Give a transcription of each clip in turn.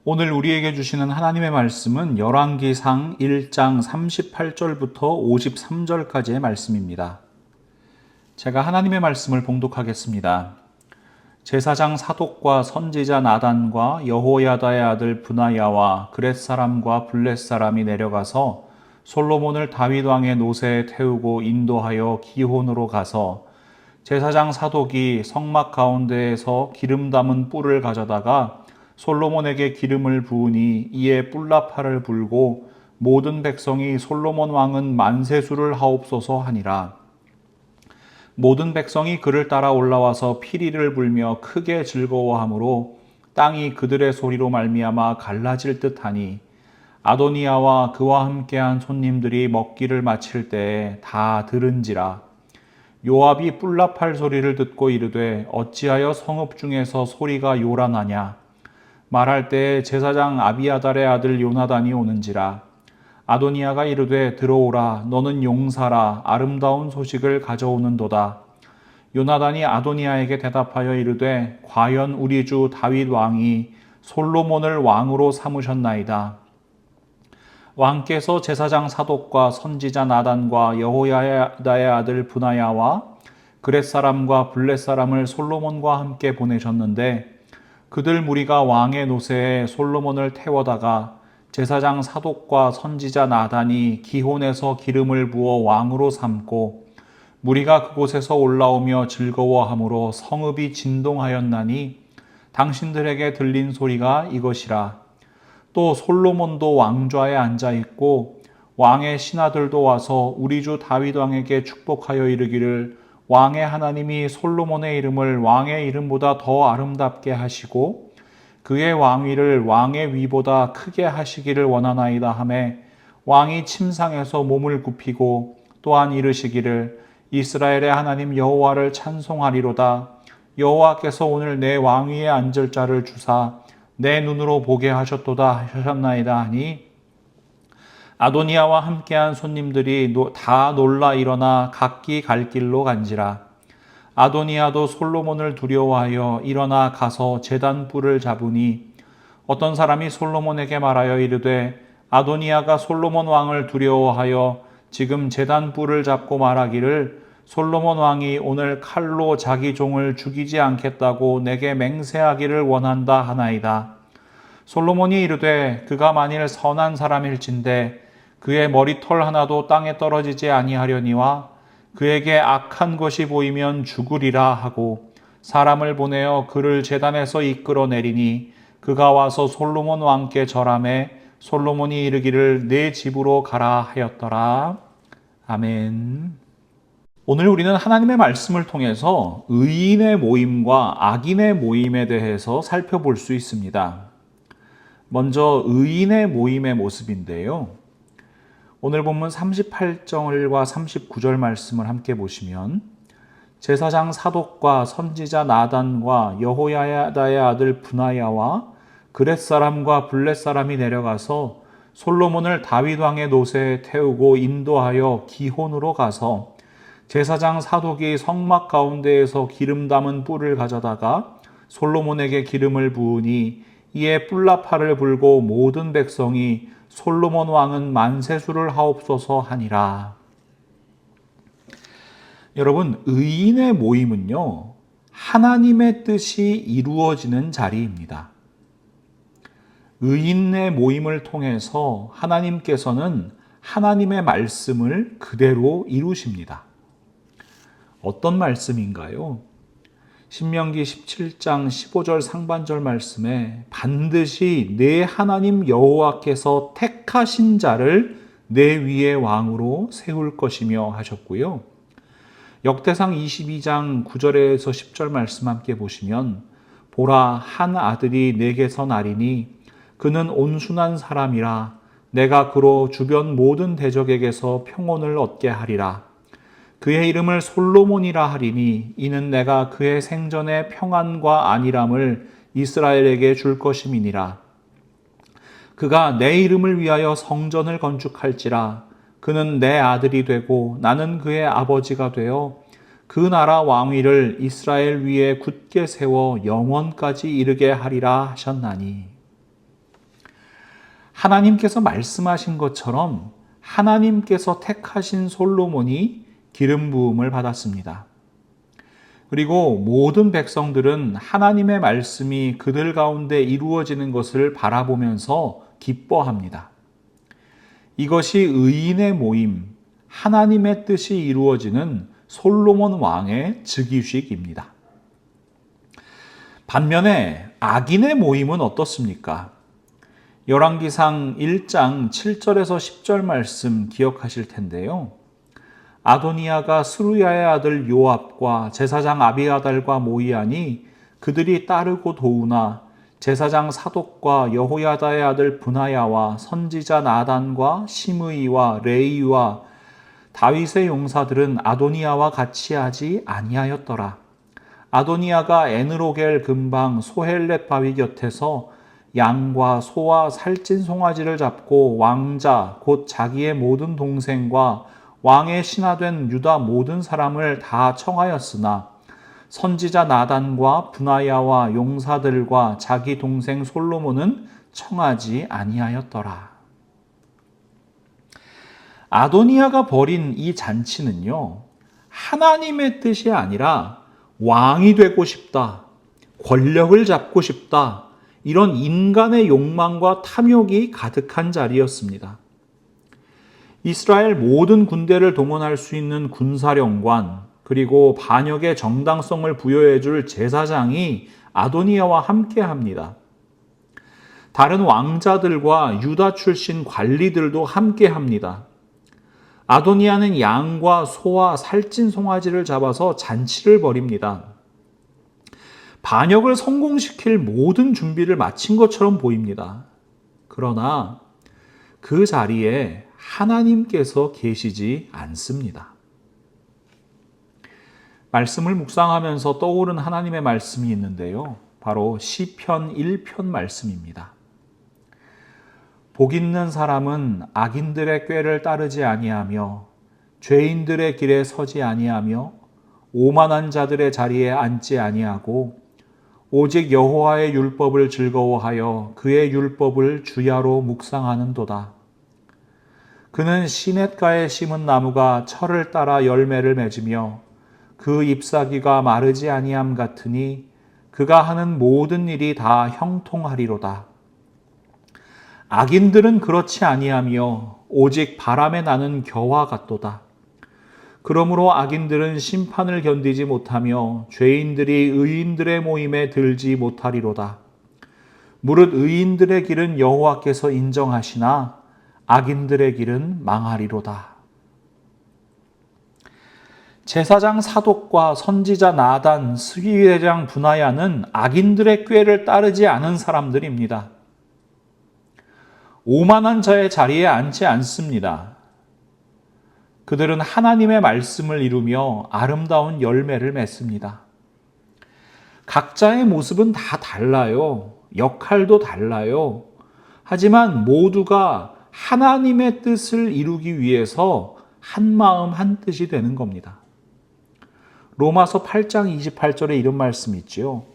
오늘 우리에게 주시는 하나님의 말씀은 열왕기상 1장 38절부터 53절까지의 말씀입니다. 제가 하나님의 말씀을 봉독하겠습니다. 제사장 사독과 선지자 나단과 여호야다의 아들 브나야와 그렛 사람과 블렛 사람이 내려가서 솔로몬을 다윗 왕의 노새에 태우고 인도하여 기혼으로 가서 제사장 사독이 성막 가운데에서 기름 담은 뿔을 가져다가 솔로몬에게 기름을 부으니 이에 뿔나팔을 불고 모든 백성이 솔로몬 왕은 만세수를 하옵소서 하니라. 모든 백성이 그를 따라 올라와서 피리를 불며 크게 즐거워하므로 땅이 그들의 소리로 말미암아 갈라질 듯하니 아도니아와 그와 함께한 손님들이 먹기를 마칠 때에 다 들은지라. 요압이 뿔나팔 소리를 듣고 이르되 어찌하여 성읍 중에서 소리가 요란하냐. 말할 때에 제사장 아비아달의 아들 요나단이 오는지라. 아도니아가 이르되 들어오라. 너는 용사라. 아름다운 소식을 가져오는도다. 요나단이 아도니아에게 대답하여 이르되 과연 우리 주 다윗 왕이 솔로몬을 왕으로 삼으셨나이다. 왕께서 제사장 사독과 선지자 나단과 여호야다의 아들 브나야와 그렛 사람과 블렛 사람을 솔로몬과 함께 보내셨는데 그들 무리가 왕의 노새에 솔로몬을 태워다가 제사장 사독과 선지자 나단이 기혼에서 기름을 부어 왕으로 삼고 무리가 그곳에서 올라오며 즐거워하므로 성읍이 진동하였나니 당신들에게 들린 소리가 이것이라. 또 솔로몬도 왕좌에 앉아 있고 왕의 신하들도 와서 우리 주 다윗 왕에게 축복하여 이르기를 왕의 하나님이 솔로몬의 이름을 왕의 이름보다 더 아름답게 하시고 그의 왕위를 왕의 위보다 크게 하시기를 원하나이다 하매 왕이 침상에서 몸을 굽히고 또한 이르시기를 이스라엘의 하나님 여호와를 찬송하리로다. 여호와께서 오늘 내 왕위에 앉을 자를 주사 내 눈으로 보게 하셨도다 하셨나이다 하니 아도니아와 함께한 손님들이 다 놀라 일어나 각기 갈 길로 간지라. 아도니아도 솔로몬을 두려워하여 일어나 가서 제단 뿔을 잡으니 어떤 사람이 솔로몬에게 말하여 이르되 아도니아가 솔로몬 왕을 두려워하여 지금 제단 뿔을 잡고 말하기를 솔로몬 왕이 오늘 칼로 자기 종을 죽이지 않겠다고 내게 맹세하기를 원한다 하나이다. 솔로몬이 이르되 그가 만일 선한 사람일진데 그의 머리털 하나도 땅에 떨어지지 아니하려니와 그에게 악한 것이 보이면 죽으리라 하고 사람을 보내어 그를 제단에서 이끌어내리니 그가 와서 솔로몬 왕께 절하매 솔로몬이 이르기를 내 집으로 가라 하였더라. 아멘. 오늘 우리는 하나님의 말씀을 통해서 의인의 모임과 악인의 모임에 대해서 살펴볼 수 있습니다. 먼저 의인의 모임의 모습인데요. 오늘 본문 38절과 39절 말씀을 함께 보시면 제사장 사독과 선지자 나단과 여호야다의 아들 브나야와 그렛 사람과 블렛 사람이 내려가서 솔로몬을 다윗 왕의 노새에 태우고 인도하여 기혼으로 가서 제사장 사독이 성막 가운데에서 기름 담은 뿔을 가져다가 솔로몬에게 기름을 부으니 이에 뿔나팔을 불고 모든 백성이 솔로몬 왕은 만세수를 하옵소서 하니라. 여러분, 의인의 모임은요, 하나님의 뜻이 이루어지는 자리입니다. 의인의 모임을 통해서 하나님께서는 하나님의 말씀을 그대로 이루십니다. 어떤 말씀인가요? 신명기 17장 15절 상반절 말씀에 반드시 내 하나님 여호와께서 택하신 자를 내 위에 왕으로 세울 것이며 하셨고요. 역대상 22장 9절에서 10절 말씀 함께 보시면 보라 한 아들이 내게서 나리니 그는 온순한 사람이라 내가 그로 주변 모든 대적에게서 평온을 얻게 하리라. 그의 이름을 솔로몬이라 하리니 이는 내가 그의 생전에 평안과 안일함을 이스라엘에게 줄 것임이니라. 그가 내 이름을 위하여 성전을 건축할지라. 그는 내 아들이 되고 나는 그의 아버지가 되어 그 나라 왕위를 이스라엘 위에 굳게 세워 영원까지 이르게 하리라 하셨나니. 하나님께서 말씀하신 것처럼 하나님께서 택하신 솔로몬이 기름 부음을 받았습니다. 그리고 모든 백성들은 하나님의 말씀이 그들 가운데 이루어지는 것을 바라보면서 기뻐합니다. 이것이 의인의 모임, 하나님의 뜻이 이루어지는 솔로몬 왕의 즉위식입니다. 반면에 악인의 모임은 어떻습니까? 열왕기상 1장 7절에서 10절 말씀 기억하실 텐데요. 아도니아가 스루야의 아들 요압과 제사장 아비아달과 모이하니 그들이 따르고 도우나 제사장 사독과 여호야다의 아들 브나야와 선지자 나단과 시므이와 레이와 다윗의 용사들은 아도니아와 같이 하지 아니하였더라. 아도니아가 에느로겔 근방 소헬렛 바위 곁에서 양과 소와 살찐 송아지를 잡고 왕자 곧 자기의 모든 동생과 왕의 신하된 유다 모든 사람을 다 청하였으나 선지자 나단과 브나야와 용사들과 자기 동생 솔로몬은 청하지 아니하였더라. 아도니아가 벌인 이 잔치는요, 하나님의 뜻이 아니라 왕이 되고 싶다, 권력을 잡고 싶다, 이런 인간의 욕망과 탐욕이 가득한 자리였습니다. 이스라엘 모든 군대를 동원할 수 있는 군사령관, 그리고 반역의 정당성을 부여해 줄 제사장이 아도니아와 함께 합니다. 다른 왕자들과 유다 출신 관리들도 함께 합니다. 아도니아는 양과 소와 살찐 송아지를 잡아서 잔치를 벌입니다. 반역을 성공시킬 모든 준비를 마친 것처럼 보입니다. 그러나 그 자리에 하나님께서 계시지 않습니다. 말씀을 묵상하면서 떠오른 하나님의 말씀이 있는데요. 바로 시편 1편 말씀입니다. 복 있는 사람은 악인들의 꾀를 따르지 아니하며 죄인들의 길에 서지 아니하며 오만한 자들의 자리에 앉지 아니하고 오직 여호와의 율법을 즐거워하여 그의 율법을 주야로 묵상하는도다. 그는 시냇가에 심은 나무가 철을 따라 열매를 맺으며 그 잎사귀가 마르지 아니함 같으니 그가 하는 모든 일이 다 형통하리로다. 악인들은 그렇지 아니하며 오직 바람에 나는 겨와 같도다. 그러므로 악인들은 심판을 견디지 못하며 죄인들이 의인들의 모임에 들지 못하리로다. 무릇 의인들의 길은 여호와께서 인정하시나 악인들의 길은 망하리로다. 제사장 사독과 선지자 나단, 스위대장 브나야는 악인들의 꾀를 따르지 않은 사람들입니다. 오만한 자의 자리에 앉지 않습니다. 그들은 하나님의 말씀을 이루며 아름다운 열매를 맺습니다. 각자의 모습은 다 달라요. 역할도 달라요. 하지만 모두가 하나님의 뜻을 이루기 위해서 한 마음 한 뜻이 되는 겁니다. 로마서 8장 28절에 이런 말씀이 있죠.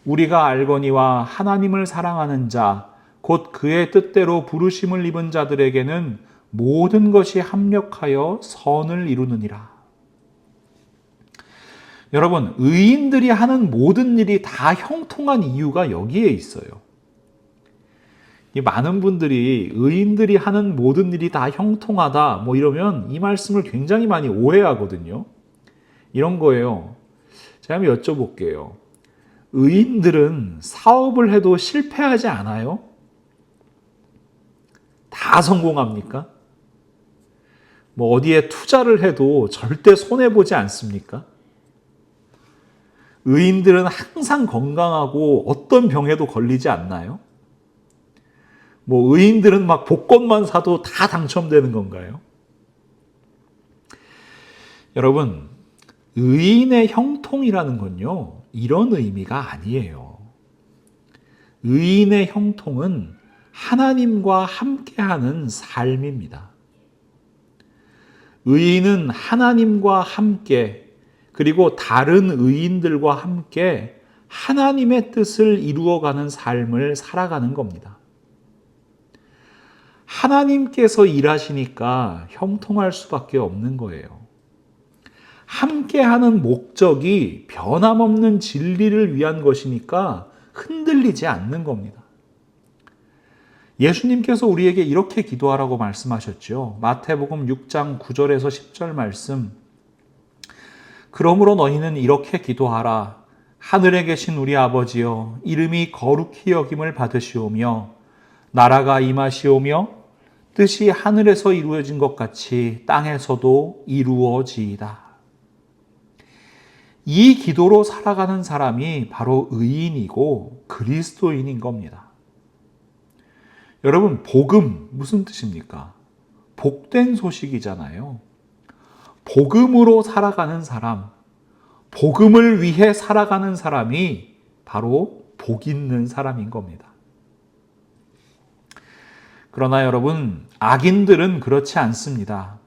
우리가 알거니와 하나님을 사랑하는 자, 곧 그의 뜻대로 부르심을 입은 자들에게는 모든 것이 합력하여 선을 이루느니라. 여러분, 의인들이 하는 모든 일이 다 형통한 이유가 여기에 있어요. 많은 분들이 의인들이 하는 모든 일이 다 형통하다 이러면 이 말씀을 굉장히 많이 오해하거든요. 이런 거예요. 제가 한번 여쭤볼게요. 의인들은 사업을 해도 실패하지 않아요? 다 성공합니까? 어디에 투자를 해도 절대 손해보지 않습니까? 의인들은 항상 건강하고 어떤 병에도 걸리지 않나요? 의인들은 막 복권만 사도 다 당첨되는 건가요? 여러분, 의인의 형통이라는 건요, 이런 의미가 아니에요. 의인의 형통은 하나님과 함께하는 삶입니다. 의인은 하나님과 함께, 그리고 다른 의인들과 함께 하나님의 뜻을 이루어가는 삶을 살아가는 겁니다. 하나님께서 일하시니까 형통할 수밖에 없는 거예요. 함께하는 목적이 변함없는 진리를 위한 것이니까 흔들리지 않는 겁니다. 예수님께서 우리에게 이렇게 기도하라고 말씀하셨죠. 마태복음 6장 9절에서 10절 말씀. 그러므로 너희는 이렇게 기도하라. 하늘에 계신 우리 아버지여, 이름이 거룩히 여김을 받으시오며 나라가 임하시오며 뜻이 하늘에서 이루어진 것 같이 땅에서도 이루어지이다. 이 기도로 살아가는 사람이 바로 의인이고 그리스도인인 겁니다. 여러분, 복음 무슨 뜻입니까? 복된 소식이잖아요. 복음으로 살아가는 사람, 복음을 위해 살아가는 사람이 바로 복 있는 사람인 겁니다. 그러나 여러분, 악인들은 그렇지 않습니다.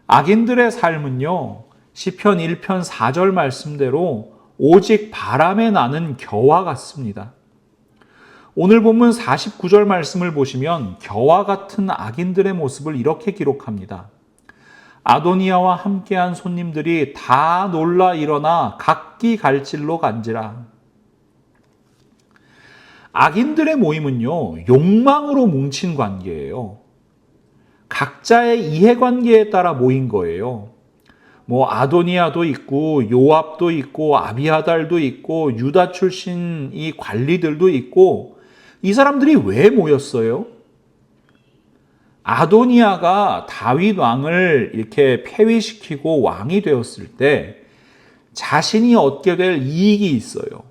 악인들의 삶은요, 시편 1편 4절 말씀대로 오직 바람에 나는 겨와 같습니다. 오늘 본문 49절 말씀을 보시면 겨와 같은 악인들의 모습을 이렇게 기록합니다. 아도니아와 함께한 손님들이 다 놀라 일어나 각기 갈 길로 간지라. 악인들의 모임은요, 욕망으로 뭉친 관계예요. 각자의 이해관계에 따라 모인 거예요. 아도니아도 있고 요압도 있고 아비아달도 있고 유다 출신 이 관리들도 있고, 이 사람들이 왜 모였어요? 아도니아가 다윗 왕을 이렇게 폐위시키고 왕이 되었을 때 자신이 얻게 될 이익이 있어요.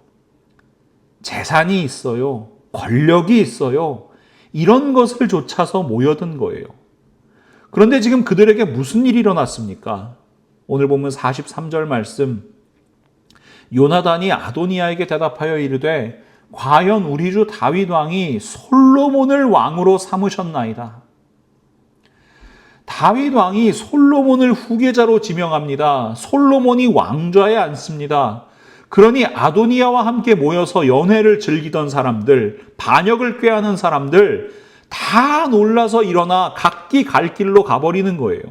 재산이 있어요. 권력이 있어요. 이런 것을 좇아서 모여든 거예요. 그런데 지금 그들에게 무슨 일이 일어났습니까? 오늘 보면 43절 말씀, 요나단이 아도니아에게 대답하여 이르되 과연 우리 주 다윗 왕이 솔로몬을 왕으로 삼으셨나이다. 다윗 왕이 솔로몬을 후계자로 지명합니다. 솔로몬이 왕좌에 앉습니다. 그러니 아도니아와 함께 모여서 연회를 즐기던 사람들, 반역을 꾀하는 사람들 다 놀라서 일어나 각기 갈 길로 가버리는 거예요.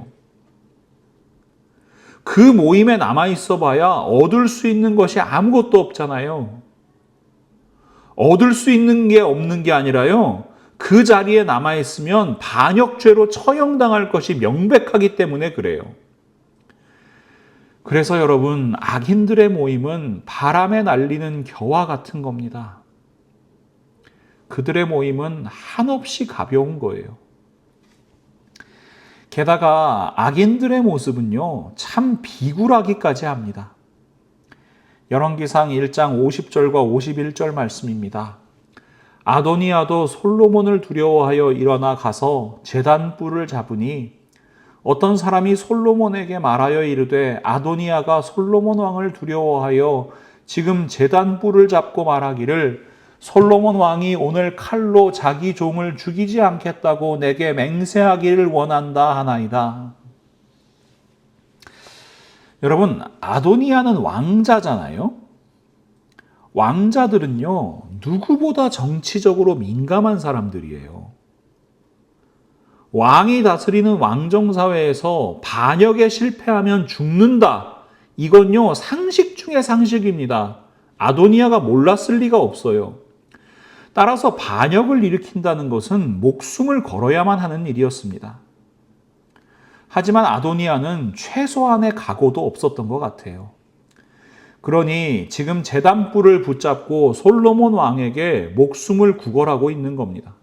그 모임에 남아있어 봐야 얻을 수 있는 것이 아무것도 없잖아요. 얻을 수 있는 게 없는 게 아니라요, 그 자리에 남아있으면 반역죄로 처형당할 것이 명백하기 때문에 그래요. 그래서 여러분, 악인들의 모임은 바람에 날리는 겨와 같은 겁니다. 그들의 모임은 한없이 가벼운 거예요. 게다가 악인들의 모습은요, 참 비굴하기까지 합니다. 열왕기상 1장 50절과 51절 말씀입니다. 아도니아도 솔로몬을 두려워하여 일어나 가서 제단 뿔을 잡으니 어떤 사람이 솔로몬에게 말하여 이르되 아도니아가 솔로몬 왕을 두려워하여 지금 제단 뿔을 잡고 말하기를 솔로몬 왕이 오늘 칼로 자기 종을 죽이지 않겠다고 내게 맹세하기를 원한다 하나이다. 여러분, 아도니아는 왕자잖아요. 왕자들은요, 누구보다 정치적으로 민감한 사람들이에요. 왕이 다스리는 왕정사회에서 반역에 실패하면 죽는다. 이건요, 상식 중의 상식입니다. 아도니아가 몰랐을 리가 없어요. 따라서 반역을 일으킨다는 것은 목숨을 걸어야만 하는 일이었습니다. 하지만 아도니아는 최소한의 각오도 없었던 것 같아요. 그러니 지금 제단뿔을 붙잡고 솔로몬 왕에게 목숨을 구걸하고 있는 겁니다.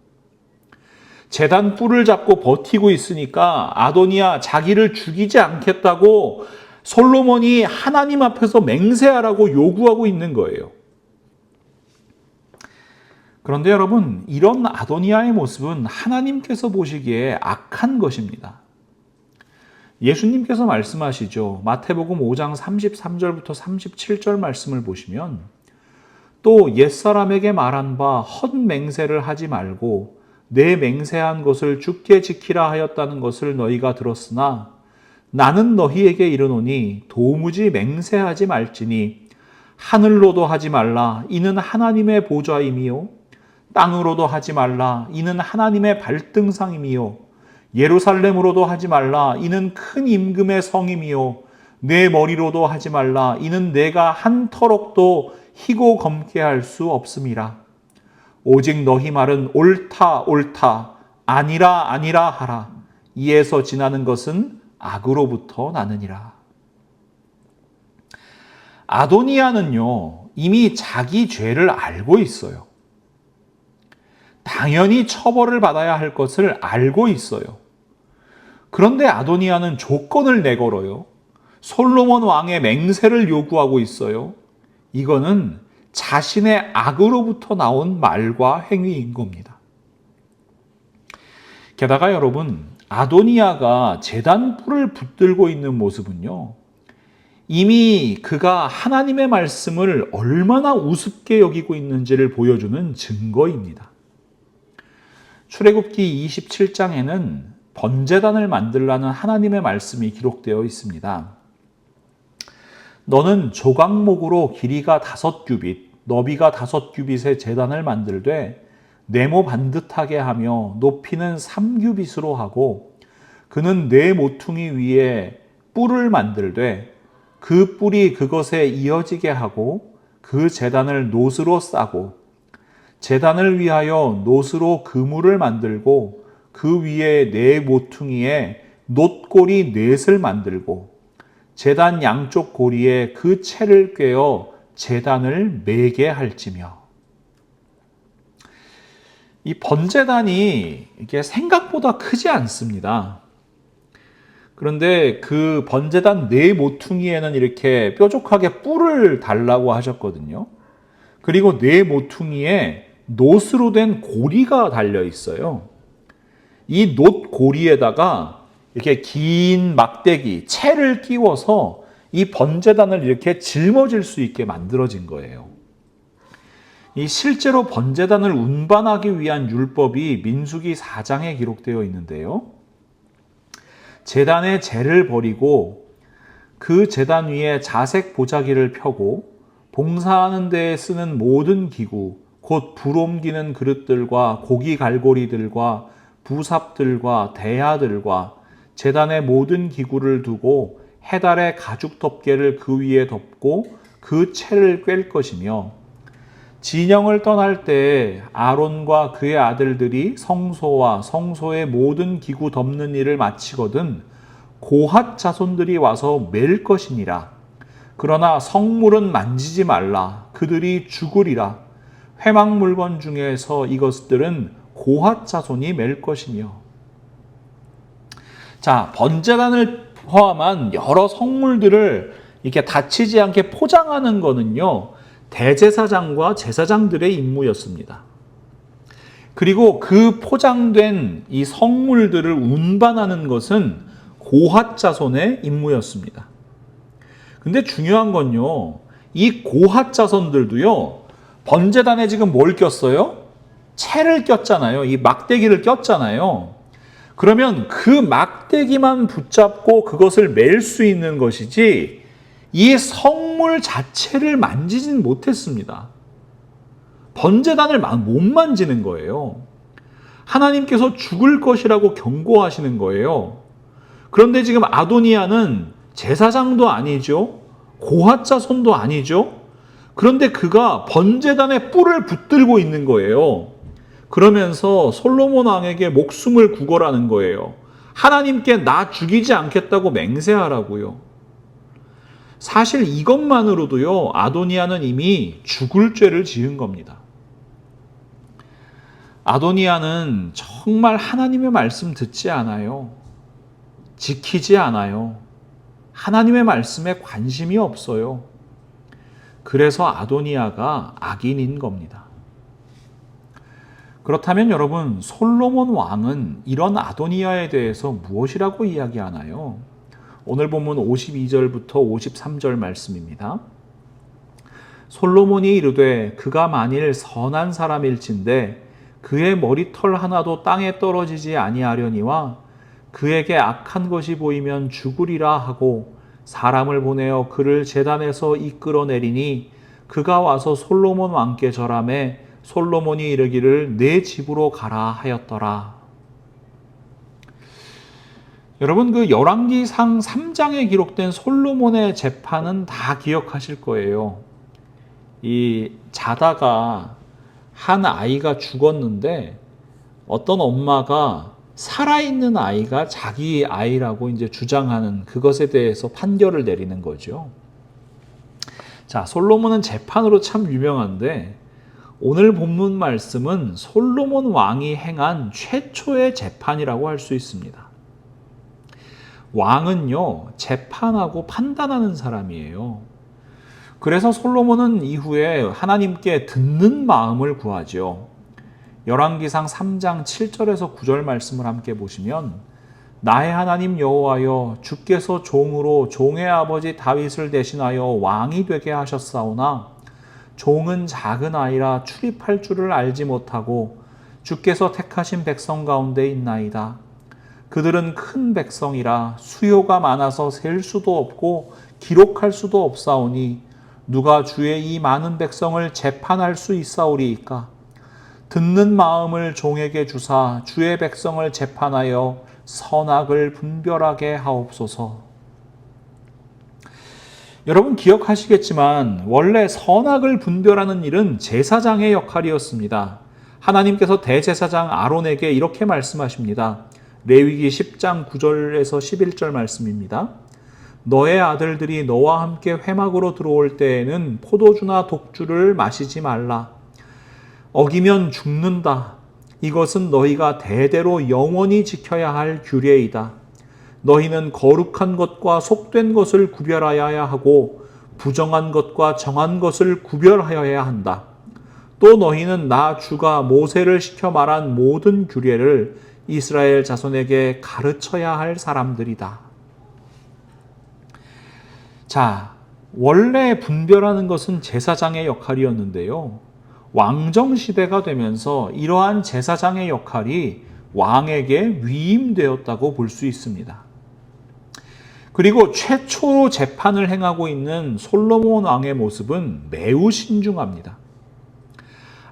제단뿔을 잡고 버티고 있으니까 아도니아 자기를 죽이지 않겠다고 솔로몬이 하나님 앞에서 맹세하라고 요구하고 있는 거예요. 그런데 여러분, 이런 아도니아의 모습은 하나님께서 보시기에 악한 것입니다. 예수님께서 말씀하시죠. 마태복음 5장 33절부터 37절 말씀을 보시면 또 옛사람에게 말한 바 헛맹세를 하지 말고 내 맹세한 것을 주께 지키라 하였다는 것을 너희가 들었으나 나는 너희에게 이르노니 도무지 맹세하지 말지니 하늘로도 하지 말라. 이는 하나님의 보좌임이요 땅으로도 하지 말라. 이는 하나님의 발등상임이요. 예루살렘으로도 하지 말라. 이는 큰 임금의 성임이요. 내 머리로도 하지 말라. 이는 내가 한 터럭도 희고 검게 할 수 없음이라. 오직 너희 말은 옳다 옳다 아니라 아니라 하라. 이에서 지나는 것은 악으로부터 나느니라. 아도니아는요, 이미 자기 죄를 알고 있어요. 당연히 처벌을 받아야 할 것을 알고 있어요. 그런데 아도니아는 조건을 내걸어요. 솔로몬 왕의 맹세를 요구하고 있어요. 이거는 자신의 악으로부터 나온 말과 행위인 겁니다. 게다가 여러분, 아도니아가 제단 뿔을 붙들고 있는 모습은요, 이미 그가 하나님의 말씀을 얼마나 우습게 여기고 있는지를 보여주는 증거입니다. 출애굽기 27장에는 번제단을 만들라는 하나님의 말씀이 기록되어 있습니다. 너는 조각목으로 길이가 5규빗, 너비가 5규빗의 제단을 만들되 네모 반듯하게 하며 높이는 3규빗으로 하고 그는 네 모퉁이 위에 뿔을 만들되 그 뿔이 그것에 이어지게 하고 그 제단을 놋으로 싸고 제단을 위하여 놋으로 그물을 만들고 그 위에 네 모퉁이에 놋고리 넷을 만들고 제단 양쪽 고리에 그 채를 꿰어 제단을 매게 할지며. 이 번제단이 이게 생각보다 크지 않습니다. 그런데 그 번제단 네 모퉁이에는 이렇게 뾰족하게 뿔을 달라고 하셨거든요. 그리고 네 모퉁이에 놋으로 된 고리가 달려 있어요. 이 놋 고리에다가 이렇게 긴 막대기, 채를 끼워서 이 번제단을 이렇게 짊어질 수 있게 만들어진 거예요. 이 실제로 번제단을 운반하기 위한 율법이 민수기 4장에 기록되어 있는데요. 제단에 재를 버리고 그 제단 위에 자색 보자기를 펴고 봉사하는 데에 쓰는 모든 기구, 곧 불 옮기는 그릇들과 고기 갈고리들과 부삽들과 대야들과 제단의 모든 기구를 두고 해달의 가죽 덮개를 그 위에 덮고 그 채를 꿰 것이며 진영을 떠날 때 아론과 그의 아들들이 성소와 성소의 모든 기구 덮는 일을 마치거든 고핫 자손들이 와서 맬 것이니라. 그러나 성물은 만지지 말라. 그들이 죽으리라. 회막 물건 중에서 이것들은 고핫 자손이 맬 것이며. 자, 번제단을 포함한 여러 성물들을 이렇게 다치지 않게 포장하는 거는요, 대제사장과 제사장들의 임무였습니다. 그리고 그 포장된 이 성물들을 운반하는 것은 고핫 자손의 임무였습니다. 근데 중요한 건요, 이 고핫 자손들도요, 번제단에 지금 뭘 꼈어요? 채를 꼈잖아요. 이 막대기를 꼈잖아요. 그러면 그 막대기만 붙잡고 그것을 맬 수 있는 것이지 이 성물 자체를 만지진 못했습니다. 번제단을 못 만지는 거예요. 하나님께서 죽을 것이라고 경고하시는 거예요. 그런데 지금 아도니아는 제사장도 아니죠. 고핫 자손도 아니죠. 그런데 그가 번제단에 뿔을 붙들고 있는 거예요. 그러면서 솔로몬 왕에게 목숨을 구걸하는 거예요. 하나님께 나 죽이지 않겠다고 맹세하라고요. 사실 이것만으로도요, 아도니아는 이미 죽을 죄를 지은 겁니다. 아도니아는 정말 하나님의 말씀 듣지 않아요. 지키지 않아요. 하나님의 말씀에 관심이 없어요. 그래서 아도니아가 악인인 겁니다. 그렇다면 여러분, 솔로몬 왕은 이런 아도니아에 대해서 무엇이라고 이야기하나요? 오늘 본문 52절부터 53절 말씀입니다. 솔로몬이 이르되 그가 만일 선한 사람일진데 그의 머리털 하나도 땅에 떨어지지 아니하려니와 그에게 악한 것이 보이면 죽으리라 하고 사람을 보내어 그를 제단에서 이끌어내리니 그가 와서 솔로몬 왕께 절하매 솔로몬이 이르기를 내 집으로 가라 하였더라. 여러분, 그 열왕기상 3장에 기록된 솔로몬의 재판은 다 기억하실 거예요. 이 자다가 한 아이가 죽었는데 어떤 엄마가 살아있는 아이가 자기 아이라고 이제 주장하는 그것에 대해서 판결을 내리는 거죠. 자, 솔로몬은 재판으로 참 유명한데 오늘 본문 말씀은 솔로몬 왕이 행한 최초의 재판이라고 할 수 있습니다. 왕은요, 재판하고 판단하는 사람이에요. 그래서 솔로몬은 이후에 하나님께 듣는 마음을 구하죠. 열왕기상 3장 7절에서 9절 말씀을 함께 보시면 나의 하나님 여호와여 주께서 종으로 종의 아버지 다윗을 대신하여 왕이 되게 하셨사오나 종은 작은 아이라 출입할 줄을 알지 못하고 주께서 택하신 백성 가운데 있나이다. 그들은 큰 백성이라 수요가 많아서 셀 수도 없고 기록할 수도 없사오니 누가 주의 이 많은 백성을 재판할 수 있사오리이까. 듣는 마음을 종에게 주사 주의 백성을 재판하여 선악을 분별하게 하옵소서. 여러분 기억하시겠지만 원래 선악을 분별하는 일은 제사장의 역할이었습니다. 하나님께서 대제사장 아론에게 이렇게 말씀하십니다. 레위기 10장 9절에서 11절 말씀입니다. 너의 아들들이 너와 함께 회막으로 들어올 때에는 포도주나 독주를 마시지 말라. 어기면 죽는다. 이것은 너희가 대대로 영원히 지켜야 할 규례이다. 너희는 거룩한 것과 속된 것을 구별하여야 하고 부정한 것과 정한 것을 구별하여야 한다. 또 너희는 나 주가 모세를 시켜 말한 모든 규례를 이스라엘 자손에게 가르쳐야 할 사람들이다. 자, 원래 분별하는 것은 제사장의 역할이었는데요. 왕정시대가 되면서 이러한 제사장의 역할이 왕에게 위임되었다고 볼 수 있습니다. 그리고 최초로 재판을 행하고 있는 솔로몬 왕의 모습은 매우 신중합니다.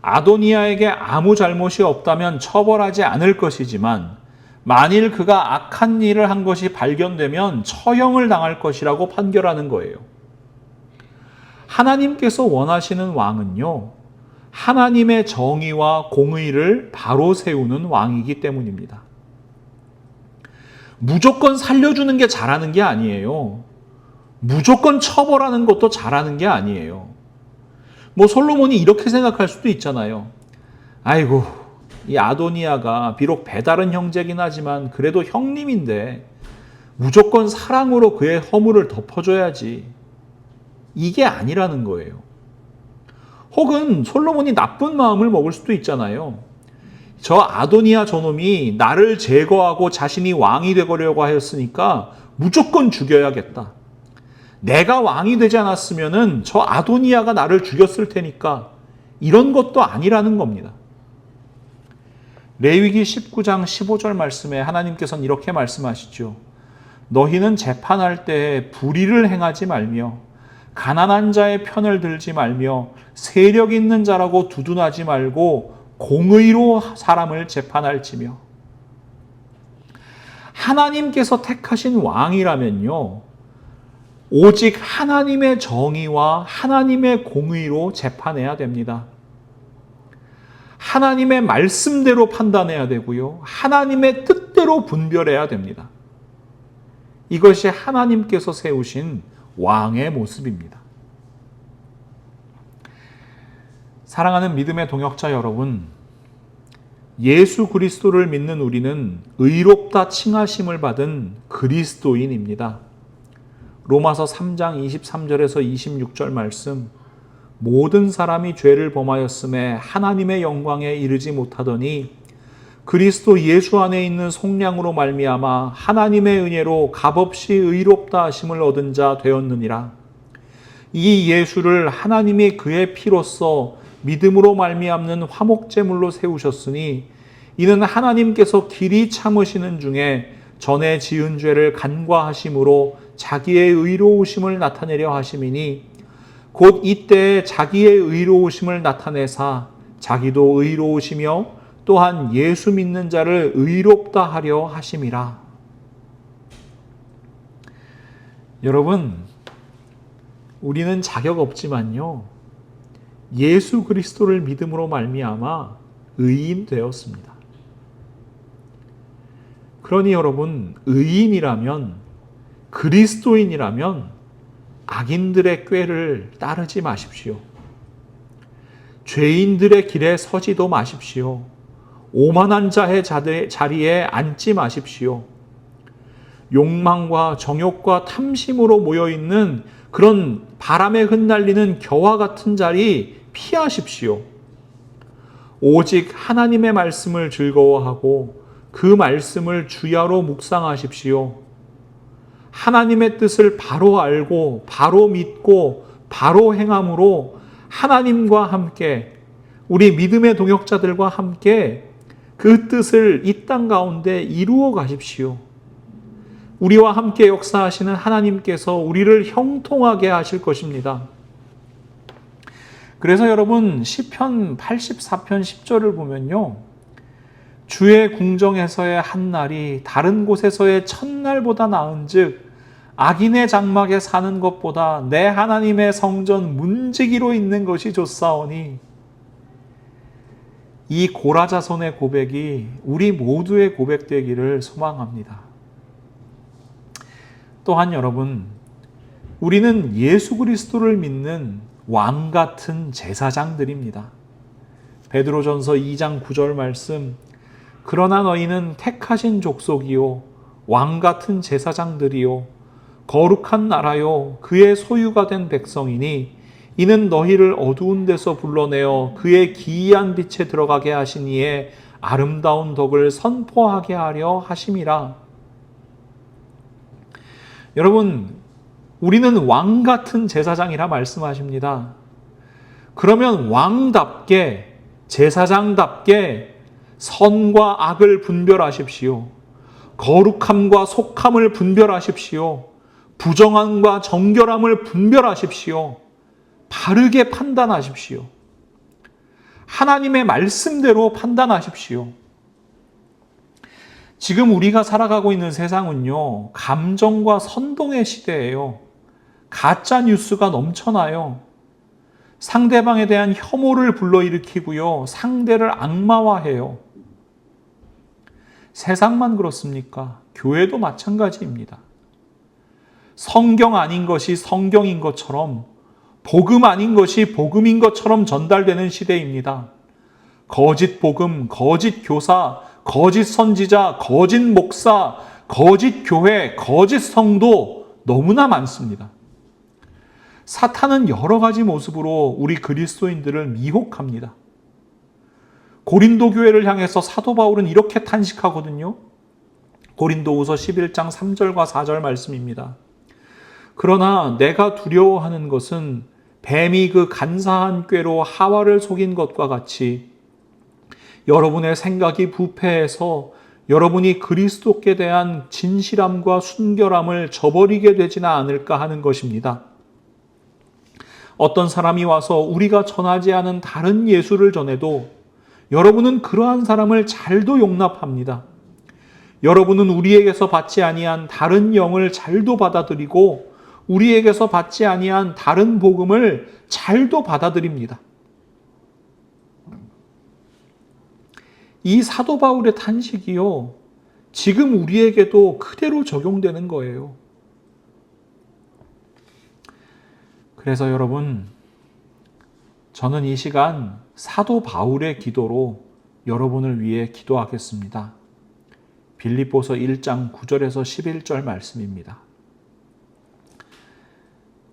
아도니아에게 아무 잘못이 없다면 처벌하지 않을 것이지만 만일 그가 악한 일을 한 것이 발견되면 처형을 당할 것이라고 판결하는 거예요. 하나님께서 원하시는 왕은요, 하나님의 정의와 공의를 바로 세우는 왕이기 때문입니다. 무조건 살려주는 게 잘하는 게 아니에요. 무조건 처벌하는 것도 잘하는 게 아니에요. 뭐 솔로몬이 이렇게 생각할 수도 있잖아요. 아이고, 이 아도니아가 비록 배다른 형제긴 하지만 그래도 형님인데 무조건 사랑으로 그의 허물을 덮어줘야지. 이게 아니라는 거예요. 혹은 솔로몬이 나쁜 마음을 먹을 수도 있잖아요. 저 아도니아 저놈이 나를 제거하고 자신이 왕이 되려고 하였으니까 무조건 죽여야겠다. 내가 왕이 되지 않았으면은 저 아도니아가 나를 죽였을 테니까 이런 것도 아니라는 겁니다. 레위기 19장 15절 말씀에 하나님께서는 이렇게 말씀하시죠. 너희는 재판할 때에 불의를 행하지 말며 가난한 자의 편을 들지 말며 세력 있는 자라고 두둔하지 말고 공의로 사람을 재판할지며. 하나님께서 택하신 왕이라면요, 오직 하나님의 정의와 하나님의 공의로 재판해야 됩니다. 하나님의 말씀대로 판단해야 되고요, 하나님의 뜻대로 분별해야 됩니다. 이것이 하나님께서 세우신 왕의 모습입니다. 사랑하는 믿음의 동역자 여러분, 예수 그리스도를 믿는 우리는 의롭다 칭하심을 받은 그리스도인입니다. 로마서 3장 23절에서 26절 말씀, 모든 사람이 죄를 범하였음에 하나님의 영광에 이르지 못하더니 그리스도 예수 안에 있는 속량으로 말미암아 하나님의 은혜로 값없이 의롭다 하심을 얻은 자 되었느니라. 이 예수를 하나님이 그의 피로써 믿음으로 말미암는 화목제물로 세우셨으니 이는 하나님께서 길이 참으시는 중에 전에 지은 죄를 간과하심으로 자기의 의로우심을 나타내려 하심이니 곧 이때에 자기의 의로우심을 나타내사 자기도 의로우시며 또한 예수 믿는 자를 의롭다 하려 하심이라. 여러분, 우리는 자격 없지만요, 예수 그리스도를 믿음으로 말미암아 의인 되었습니다. 그러니 여러분, 의인이라면, 그리스도인이라면 악인들의 꾀를 따르지 마십시오. 죄인들의 길에 서지도 마십시오. 오만한 자의 자리에 앉지 마십시오. 욕망과 정욕과 탐심으로 모여있는 그런 바람에 흩날리는 겨와 같은 자리 피하십시오. 오직 하나님의 말씀을 즐거워하고 그 말씀을 주야로 묵상하십시오. 하나님의 뜻을 바로 알고 바로 믿고 바로 행함으로 하나님과 함께, 우리 믿음의 동역자들과 함께 그 뜻을 이 땅 가운데 이루어 가십시오. 우리와 함께 역사하시는 하나님께서 우리를 형통하게 하실 것입니다. 그래서 여러분, 시편 84편 10절을 보면요, 주의 궁정에서의 한 날이 다른 곳에서의 첫날보다 나은즉 악인의 장막에 사는 것보다 내 하나님의 성전 문지기로 있는 것이 좋사오니, 이 고라자손의 고백이 우리 모두의 고백되기를 소망합니다. 또한 여러분, 우리는 예수 그리스도를 믿는 왕 같은 제사장들입니다. 베드로전서 2장 9절 말씀, 그러나 너희는 택하신 족속이요 왕 같은 제사장들이요 거룩한 나라요 그의 소유가 된 백성이니 이는 너희를 어두운 데서 불러내어 그의 기이한 빛에 들어가게 하시니에 아름다운 덕을 선포하게 하려 하심이라. 여러분, 우리는 왕 같은 제사장이라 말씀하십니다. 그러면 왕답게, 제사장답게 선과 악을 분별하십시오. 거룩함과 속함을 분별하십시오. 부정함과 정결함을 분별하십시오. 바르게 판단하십시오. 하나님의 말씀대로 판단하십시오. 지금 우리가 살아가고 있는 세상은요, 감정과 선동의 시대예요. 가짜 뉴스가 넘쳐나요. 상대방에 대한 혐오를 불러일으키고요, 상대를 악마화해요. 세상만 그렇습니까? 교회도 마찬가지입니다. 성경 아닌 것이 성경인 것처럼, 복음 아닌 것이 복음인 것처럼 전달되는 시대입니다. 거짓 복음, 거짓 교사, 거짓 선지자, 거짓 목사, 거짓 교회, 거짓 성도 너무나 많습니다. 사탄은 여러 가지 모습으로 우리 그리스도인들을 미혹합니다. 고린도 교회를 향해서 사도 바울은 이렇게 탄식하거든요. 고린도후서 11장 3절과 4절 말씀입니다. 그러나 내가 두려워하는 것은 뱀이 그 간사한 꾀로 하와를 속인 것과 같이 여러분의 생각이 부패해서 여러분이 그리스도께 대한 진실함과 순결함을 저버리게 되지는 않을까 하는 것입니다. 어떤 사람이 와서 우리가 전하지 않은 다른 예수를 전해도 여러분은 그러한 사람을 잘도 용납합니다. 여러분은 우리에게서 받지 아니한 다른 영을 잘도 받아들이고 우리에게서 받지 아니한 다른 복음을 잘도 받아들입니다. 이 사도 바울의 탄식이요, 지금 우리에게도 그대로 적용되는 거예요. 그래서 여러분, 저는 이 시간 사도 바울의 기도로 여러분을 위해 기도하겠습니다. 빌립보서 1장 9절에서 11절 말씀입니다.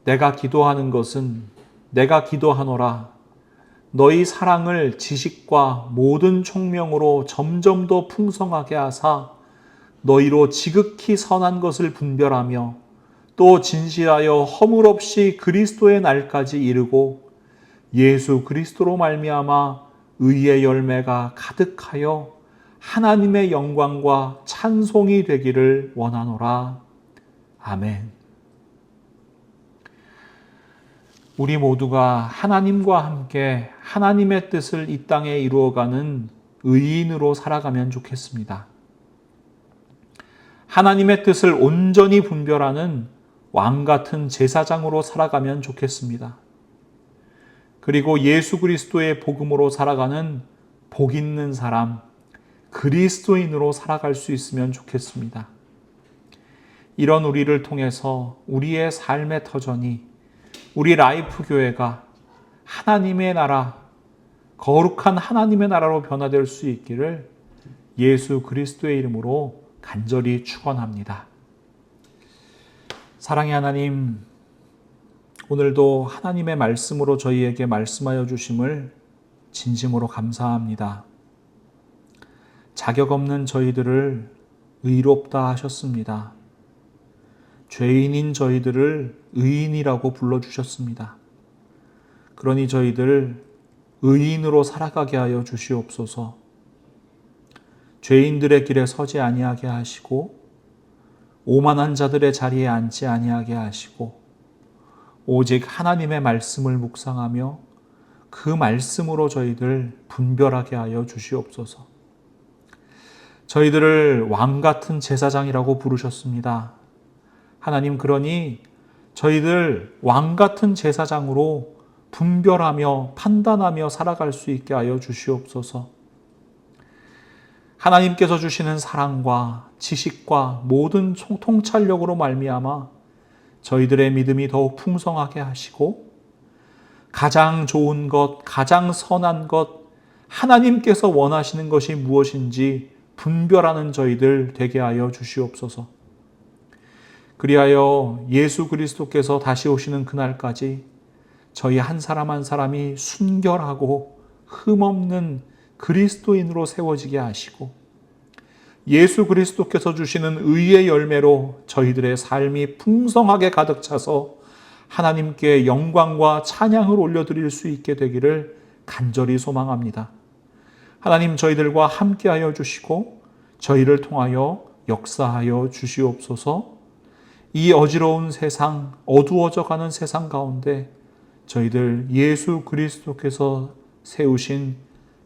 내가 기도하는 것은 내가 기도하노라. 너희 사랑을 지식과 모든 총명으로 점점 더 풍성하게 하사 너희로 지극히 선한 것을 분별하며 또 진실하여 허물 없이 그리스도의 날까지 이르고 예수 그리스도로 말미암아 의의 열매가 가득하여 하나님의 영광과 찬송이 되기를 원하노라. 아멘. 우리 모두가 하나님과 함께 하나님의 뜻을 이 땅에 이루어가는 의인으로 살아가면 좋겠습니다. 하나님의 뜻을 온전히 분별하는 왕 같은 제사장으로 살아가면 좋겠습니다. 그리고 예수 그리스도의 복음으로 살아가는 복 있는 사람, 그리스도인으로 살아갈 수 있으면 좋겠습니다. 이런 우리를 통해서 우리의 삶의 터전이 우리 라이프 교회가 하나님의 나라, 거룩한 하나님의 나라로 변화될 수 있기를 예수 그리스도의 이름으로 간절히 축원합니다. 사랑의 하나님, 오늘도 하나님의 말씀으로 저희에게 말씀하여 주심을 진심으로 감사합니다. 자격 없는 저희들을 의롭다 하셨습니다. 죄인인 저희들을 의인이라고 불러주셨습니다. 그러니 저희들 의인으로 살아가게 하여 주시옵소서. 죄인들의 길에 서지 아니하게 하시고 오만한 자들의 자리에 앉지 아니하게 하시고 오직 하나님의 말씀을 묵상하며 그 말씀으로 저희들 분별하게 하여 주시옵소서. 저희들을 왕 같은 제사장이라고 부르셨습니다. 하나님, 그러니 저희들 왕 같은 제사장으로 분별하며 판단하며 살아갈 수 있게 하여 주시옵소서. 하나님께서 주시는 사랑과 지식과 모든 통찰력으로 말미암아 저희들의 믿음이 더욱 풍성하게 하시고 가장 좋은 것, 가장 선한 것, 하나님께서 원하시는 것이 무엇인지 분별하는 저희들 되게 하여 주시옵소서. 그리하여 예수 그리스도께서 다시 오시는 그날까지 저희 한 사람 한 사람이 순결하고 흠없는 그리스도인으로 세워지게 하시고 예수 그리스도께서 주시는 의의 열매로 저희들의 삶이 풍성하게 가득 차서 하나님께 영광과 찬양을 올려드릴 수 있게 되기를 간절히 소망합니다. 하나님, 저희들과 함께하여 주시고 저희를 통하여 역사하여 주시옵소서. 이 어지러운 세상, 어두워져가는 세상 가운데 저희들 예수 그리스도께서 세우신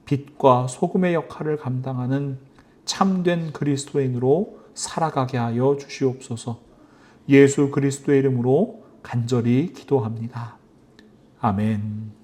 빛과 소금의 역할을 감당하는 참된 그리스도인으로 살아가게 하여 주시옵소서. 예수 그리스도의 이름으로 간절히 기도합니다. 아멘.